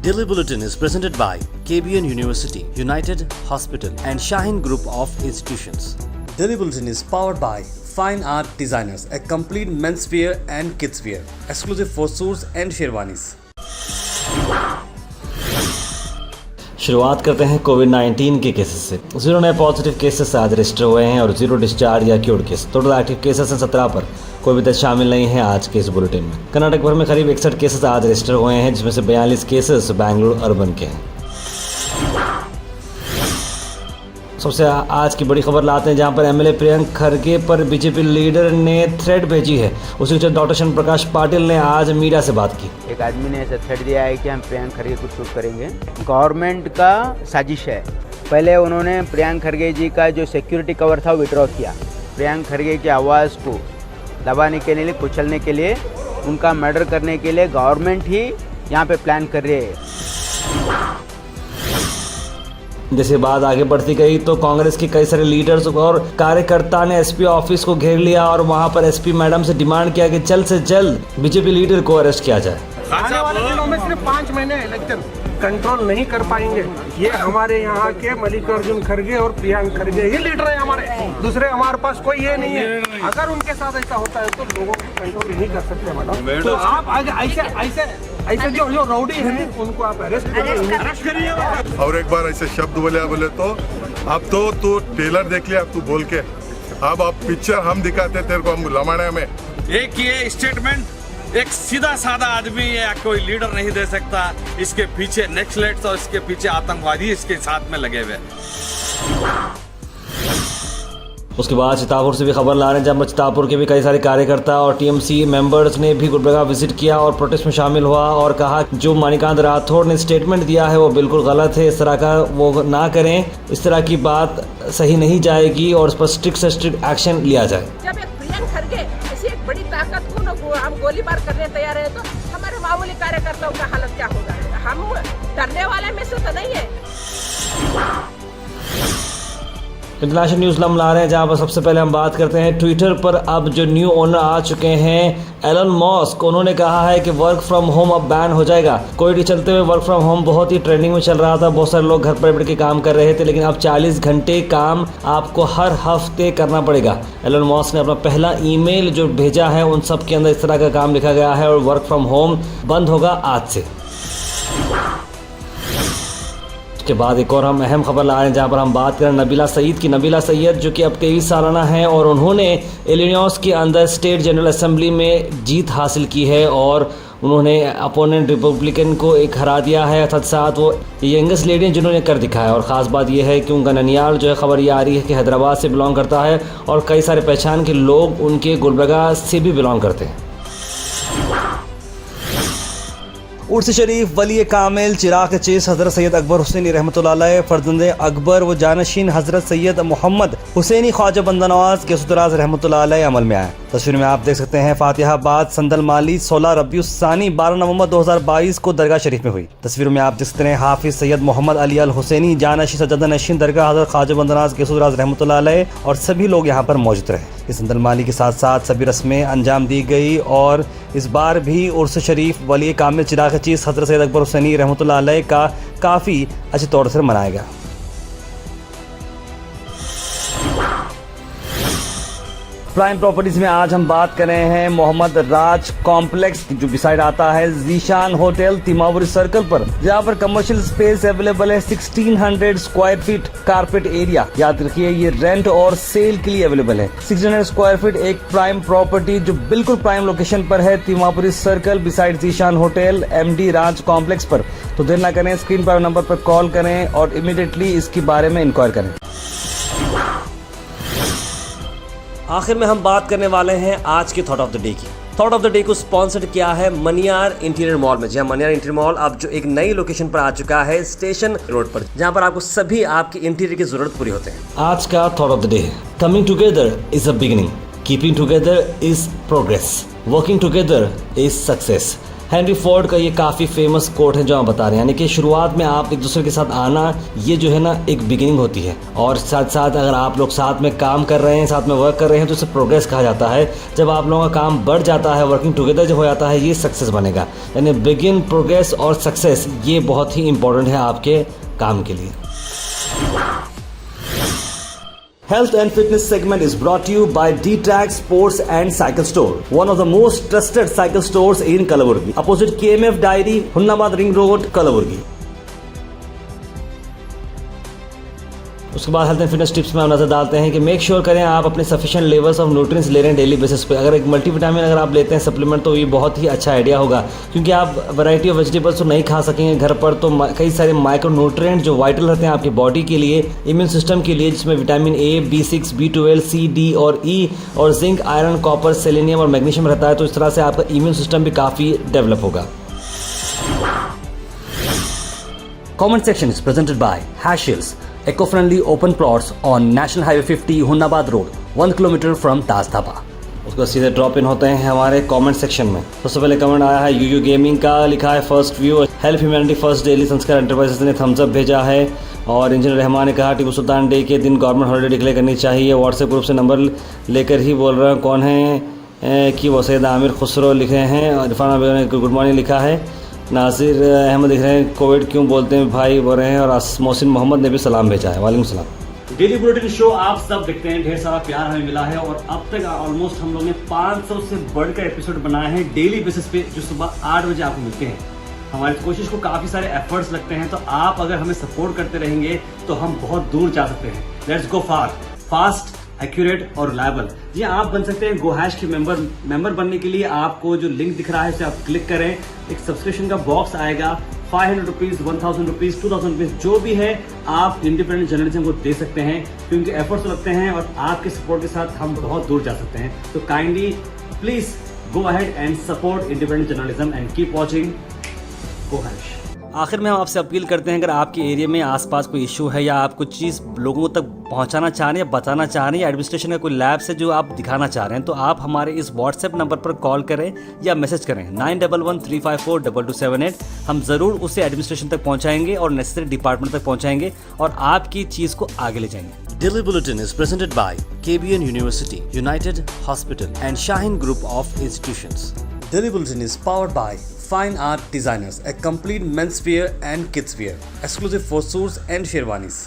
Daily Bulletin is presented by KBN University, United Hospital and Shaheen Group of Institutions. Daily Bulletin is powered by Fine Art Designers, a complete menswear and kidswear, exclusive for suits and sherwanis. शुरुआत करते हैं कोविड-19 के cases से। 0 नए positive cases आज register हुए हैं और 0 डिस्चार्ज या cured case. Total active cases हैं 17 पर। कोई भी टेस्ट शामिल नहीं है आज के इस बुलेटिन में। कर्नाटक भर में करीब 61 केसेस आज रजिस्टर हुए हैं, जिसमें से 42 केसेस बेंगलुरु अर्बन के हैं। सबसे आज की बड़ी खबर लाते हैं, जहां पर एमएलए प्रियंक खरगे पर बीजेपी लीडर ने थ्रेट भेजी है। उसी के डॉक्टर शरण प्रकाश पाटिल ने आज मीडिया से बात की। एक आदमी ने ऐसा थ्रेट दिया है कि हम प्रियंक खरगे को शूट करेंगे। गवर्नमेंट का साजिश है। पहले उन्होंने प्रियंक खरगे जी का जो सिक्योरिटी कवर था वो विड्रॉ किया। प्रियंक खरगे की आवाज़ को दबाने के लिए, कुचलने के लिए, उनका मर्डर करने के लिए गवर्नमेंट ही यहाँ पे प्लान कर रही है। जैसे बात आगे बढ़ती गई तो कांग्रेस के कई सारे लीडर्स और कार्यकर्ता ने एसपी ऑफिस को घेर लिया और वहां पर एसपी मैडम से डिमांड किया कि जल्द से जल्द बीजेपी लीडर को अरेस्ट किया जाए। आने वाले दिनों में सिर्फ 5 महीने इलेक्शन कंट्रोल नहीं कर पाएंगे। ये हमारे यहाँ के मल्लिकार्जुन खरगे और प्रियंक खरगे ही लीडर है हमारे, दूसरे हमारे पास कोई ये नहीं है। अगर उनके साथ ऐसा होता है तो लोगों को कंट्रोल नहीं कर सकते मैडम। तो आप ऐसे जो राउडी है उनको आप अरेस्ट करिए। और एक बार ऐसे शब्द बोले तो अब तो तू टेलर देख लिया, अब तू बोल के अब पिक्चर हम दिखाते तेरे को, हम लमाने में एक ये स्टेटमेंट एक सीधा साधा आदमी या कोई लीडर नहीं दे सकता। इसके पीछे नेक्सलेट्स और इसके पीछे आतंकवादी इसके साथ में लगे हुए। उसके बाद चितापुर से भी खबर ला रहे हैं, जहां चितापुर के भी कई सारे कार्यकर्ता और टीएमसी मेंबर्स ने भी गुलबर्गा विजिट किया और प्रोटेस्ट में शामिल हुआ और कहा जो मणिकांत राठौड़ ने स्टेटमेंट दिया है वो बिल्कुल गलत है, इस तरह का वो ना करें, इस तरह की बात सही नहीं जाएगी और इस पर स्ट्रिक्ट से स्ट्रिक्ट एक्शन लिया जाए। जब एक प्रियंक खरगे ऐसी एक बड़ी ताकत को हम गोलीबार करने तैयार है तो हमारे मामूली कार्यकर्ताओं का हालत क्या होगा? हम डरने वाले में से तो नहीं है। इंटरनेशनल न्यूज़ हम ला रहे हैं, जहां पर सबसे पहले हम बात करते हैं ट्विटर पर अब जो न्यू ओनर आ चुके हैं एलन मस्क। उन्होंने कहा है कि वर्क फ्रॉम होम अब बैन हो जाएगा। कोविड के चलते हुए वर्क फ्रॉम होम बहुत ही ट्रेंडिंग में चल रहा था, बहुत सारे लोग घर पर बैठ के काम कर रहे थे, लेकिन अब 40 घंटे काम आपको हर हफ्ते करना पड़ेगा। एलन मस्क ने अपना पहला ईमेल जो भेजा है उन सब के अंदर इस तरह का काम लिखा गया है और वर्क फ्रॉम होम बंद होगा आज से। के बाद एक और हम अहम खबर ला रहे हैं, जहां पर हम बात करें नबीला सईद की। नबीला सैयद जो कि अब 23 सालाना हैं और उन्होंने इलिनॉइस के अंदर स्टेट जनरल असेंबली में जीत हासिल की है और उन्होंने अपोनेंट रिपब्लिकन को एक हरा दिया है। साथ साथ वो यंगेस्ट लेडी जिन्होंने कर दिखाया और ख़ास बात यह है कि उनका ननियाल जो है, खबर ये आ रही है कि हैदराबाद से बिलोंग करता है और कई सारे पहचान के लोग उनके गुलबर्गा से भी बिलोंग करते हैं। उर्स शरीफ वली कामिल चिराग चीज़ हज़रत सैयद अकबर हुसैनी रहमतुल्लाह अलैह फर्जंद अकबर व जानशीन हज़रत सैयद मोहम्मद हुसैनी ख्वाजा बंदा नवाज के सुतराज रहमतुल्लाह अलैह अमल में आए। तस्वीर में आप देख सकते हैं फातिहाबाद संदल माली 16 रबीउल सानी 12 नवंबर 2022 को दरगाह शरीफ में हुई। तस्वीर में आप देख सकते हैं हाफिज सैयद मोहम्मद अली अल हुसैनी जानशी सज्जादा नशीन दरगाह हज़रत ख्वाजा बंदा नवाज के सुतराज रहमतुल्लाह अलैह और सभी लोग यहाँ पर मौजूद रहे। इस संदल माली के साथ साथ सभी रस्में अंजाम दी गई और इस बार भी उर्स शरीफ वली कामिल चिराग चीज़ हज़रत सैयद अकबर हुसैनी रहमतुल्लाह अलैह का काफ़ी अच्छे तौर से मनाया गया। प्राइम प्रॉपर्टीज में आज हम बात कर रहे हैं मोहम्मद राज कॉम्प्लेक्स जो बिसाइड आता है जीशान होटल तिमावरी सर्कल पर, जहां पर कमर्शियल स्पेस अवेलेबल है 1600 स्क्वायर फीट कारपेट एरिया। याद रखिए ये रेंट और सेल के लिए अवेलेबल है। 1600 स्क्वायर फीट एक प्राइम प्रॉपर्टी जो बिल्कुल प्राइम लोकेशन पर है, तिमावरी circle beside Zeeshan hotel MD Raj complex पर। तो देर ना करें, स्क्रीन पर नंबर पर कॉल करें और इमीडिएटली इसके बारे में इंक्वायर करें। आखिर में हम बात करने वाले हैं आज के थॉट ऑफ द डे की। थॉट ऑफ द डे को स्पॉन्सर्ड किया है मनियार इंटीरियर मॉल में। जहां मनियार इंटीरियर मॉल अब जो एक नई लोकेशन पर आ चुका है स्टेशन रोड पर, जहां पर आपको सभी आपकी इंटीरियर की जरूरत पूरी होते हैं। आज का thought of the day, coming together is a beginning, keeping together is progress, working together is success, Henry Ford का ये काफ़ी फेमस कोट है जो हम बता रहे हैं, यानी कि शुरुआत में आप एक दूसरे के साथ आना, ये जो है ना एक बिगिनिंग होती है, और साथ साथ अगर आप लोग साथ में काम कर रहे हैं, साथ में वर्क कर रहे हैं, तो इसे प्रोग्रेस कहा जाता है। जब आप लोगों का काम बढ़ जाता है, वर्किंग टुगेदर जब हो जाता है, ये सक्सेस बनेगा। यानी बिगिन, प्रोग्रेस और सक्सेस, ये बहुत ही इंपॉर्टेंट है आपके काम के लिए। Health and fitness segment is brought to you by D-Track Sports and Cycle Store, one of the most trusted cycle stores in Kalaburgi, opposite KMF Dairy, Hunnamad Ring Road, Kalaburgi. उसके बाद health and fitness tips में हम नजर डालते हैं कि make sure करें आप अपने सफिशिएंट लेवल्स ऑफ न्यूट्रिएंट्स ले रहे हैं डेली बेसिस पे। अगर एक मल्टीविटामिन अगर आप लेते हैं सप्लीमेंट, तो ये बहुत ही अच्छा आइडिया होगा, क्योंकि आप वैरायटी ऑफ वेजिटेबल्स तो नहीं खा सकेंगे घर पर, तो कई सारे माइक्रो न्यूट्रिएंट जो वाइटल रहते हैं आपकी बॉडी के लिए, इम्यून सिस्टम के लिए, जिसमें vitamin A, B6, B12, C, D और E और जिंक, आयरन, कॉपर, सेलेनियम और मैग्नीशियम रहता है, तो इस तरह से आपका इम्यून सिस्टम भी काफ़ी डेवलप होगा। Comment section is presented by Hash Hills, eco-friendly open plots on National Highway 50, Hunnabad Road, 1 kilometer from Taj Dhaba. उसको सीधे ड्रॉप इन होते हैं हमारे कमेंट सेक्शन में। सबसे पहले कमेंट आया है यूयू गेमिंग का, लिखा है first view, help humanity first daily, संस्कार एंटरप्राइजेस ने थम्स अप भेजा है। और इंजीनियर रहमान ने कहा टिपू सुल्तान डे के दिन गवर्नमेंट हॉलीडे डिक्लेयर करनी चाहिए। व्हाट्सएप ग्रुप से नंबर लेकर ही बोल रहा हूँ, कौन है कि वो सैयद आमिर खुसरो लिखे हैं। और इरफान बेगम ने गुड मॉर्निंग लिखा है। नासिर अहमद लिख रहे हैं कोविड क्यों बोलते हैं भाई बोल रहे हैं। और मोहसिन मोहम्मद ने भी सलाम भेजा है। वालेकुम सलाम। डेली बुलेटिन शो आप सब देखते हैं, ढेर सारा प्यार हमें मिला है और अब तक ऑलमोस्ट हम लोग ने 500 से बढ़कर एपिसोड बनाए हैं डेली बेसिस पे, जो सुबह 8 बजे आपको मिलते हैं। हमारी कोशिश को काफ़ी सारे एफर्ट्स लगते हैं, तो आप अगर हमें सपोर्ट करते रहेंगे तो हम बहुत दूर जा सकते हैं। लेट्स गो फास्ट, एक्यूरेट और रिलायबल। जी आप बन सकते हैं GoHash के मेंबर बनने के लिए आपको जो लिंक दिख रहा है उसे आप क्लिक करें। एक सब्सक्रिप्शन का बॉक्स आएगा, 500 रुपीज़, 1000 रुपीज़, 2000 रुपीज़, जो भी है आप इंडिपेंडेंट जर्नलिज्म को दे सकते हैं, क्योंकि एफर्ट्स लगते हैं और आपके सपोर्ट के साथ हम बहुत दूर जा सकते हैं। तो kindly please go ahead and support independent journalism and keep watching GoHash। आखिर में हम आपसे अपील करते हैं, अगर आपके एरिया में आसपास कोई इशू है या आप कुछ चीज़ लोगों तक पहुंचाना चाह रहे हैं या बताना चाह रहे हैं या एडमिनिस्ट्रेशन का कोई लैब से जो आप दिखाना चाह रहे हैं, तो आप हमारे इस व्हाट्सएप नंबर पर कॉल करें या मैसेज करें 9113542278। हम ज़रूर उसे एडमिनिस्ट्रेशन तक पहुंचाएंगे और नेसेसरी डिपार्टमेंट तक पहुंचाएंगे और आपकी चीज़ को आगे ले जाएंगे। Daily Bulletin is presented by KBN University, United Hospital and Shaheen Group of Institutions. Daily Bulletin is powered by Fine Art Designers, a complete menswear and kidswear, exclusive for suits and sherwanis.